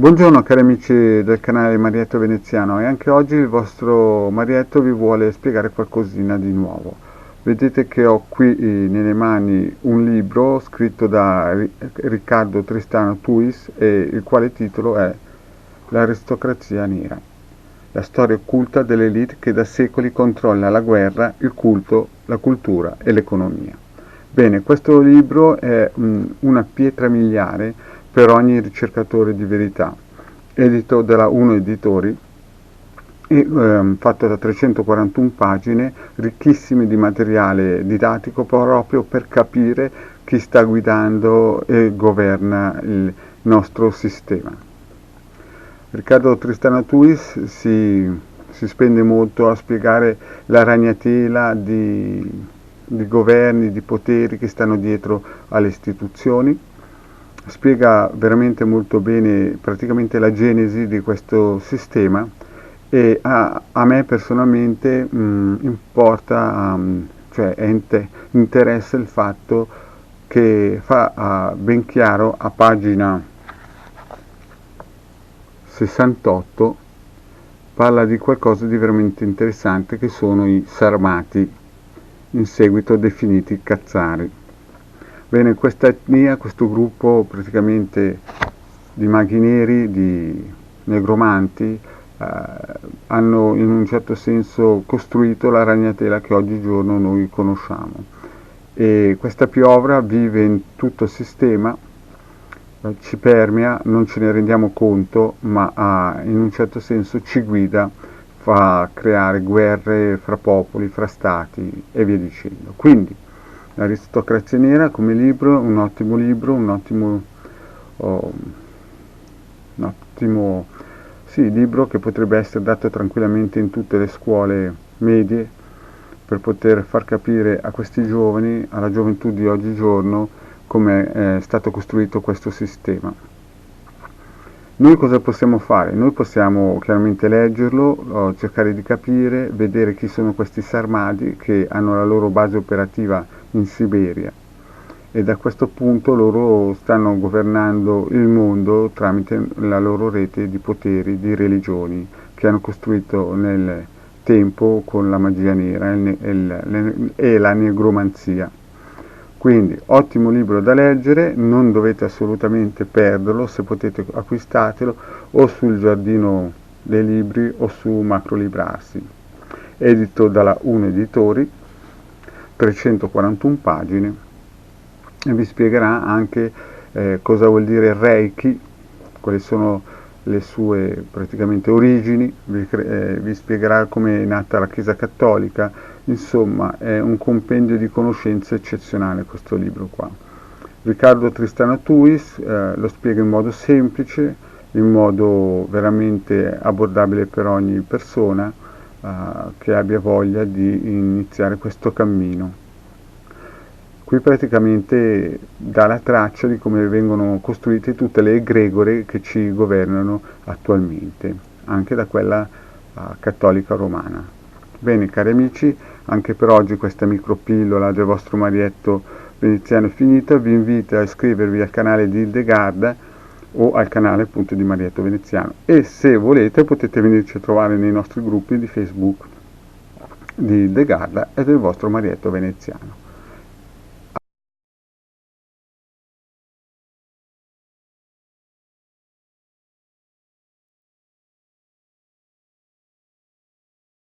Buongiorno cari amici del canale Marietto Veneziano, e anche oggi il vostro Marietto vi vuole spiegare qualcosina di nuovo. Vedete che ho qui nelle mani un libro scritto da Riccardo Tristano Tuis, e il quale titolo è L'aristocrazia nera, la storia occulta dell'elite che da secoli controlla la guerra, il culto, la cultura e l'economia. Bene, questo libro è una pietra miliare per ogni ricercatore di verità, edito dalla Uno Editori e fatto da 341 pagine, ricchissime di materiale didattico proprio per capire chi sta guidando e governa il nostro sistema. Riccardo Tristano Tuis si spende molto a spiegare la ragnatela di governi, di poteri che stanno dietro alle istituzioni. Spiega veramente molto bene praticamente la genesi di questo sistema, e a me personalmente importa, interessa il fatto che fa ben chiaro a pagina 68, parla di qualcosa di veramente interessante, che sono i sarmati, in seguito definiti cazzari. Bene, questa etnia, questo gruppo praticamente di maghi neri, di negromanti, hanno in un certo senso costruito la ragnatela che oggigiorno noi conosciamo, e questa piovra vive in tutto il sistema, ci permea, non ce ne rendiamo conto, ma in un certo senso ci guida, fa creare guerre fra popoli, fra stati e via dicendo. Quindi L'aristocrazia nera come libro, un ottimo libro, un ottimo libro che potrebbe essere dato tranquillamente in tutte le scuole medie, per poter far capire a questi giovani, alla gioventù di oggigiorno, come è stato costruito questo sistema. Noi cosa possiamo fare? Noi possiamo chiaramente leggerlo, cercare di capire, vedere chi sono questi sarmati che hanno la loro base operativa in Siberia, e da questo punto loro stanno governando il mondo tramite la loro rete di poteri, di religioni che hanno costruito nel tempo con la magia nera e la negromanzia. Quindi ottimo libro da leggere, non dovete assolutamente perderlo, se potete acquistatelo o sul Giardino dei Libri o su Macrolibrarsi. Edito dalla Uno Editori, 341 pagine, e vi spiegherà anche cosa vuol dire Reiki, quali sono le sue praticamente origini, vi spiegherà come è nata la Chiesa Cattolica. Insomma, è un compendio di conoscenze eccezionale questo libro qua. Riccardo Tristano Tuis lo spiega in modo semplice, in modo veramente abbordabile per ogni persona che abbia voglia di iniziare questo cammino. Qui praticamente dà la traccia di come vengono costruite tutte le egregore che ci governano attualmente, anche da quella cattolica romana. Bene cari amici, anche per oggi questa micropillola del vostro Marietto Veneziano è finita. Vi invito a iscrivervi al canale di Hildegarda o al canale appunto di Marietto Veneziano, e se volete potete venirci a trovare nei nostri gruppi di Facebook di Hildegarda e del vostro Marietto Veneziano.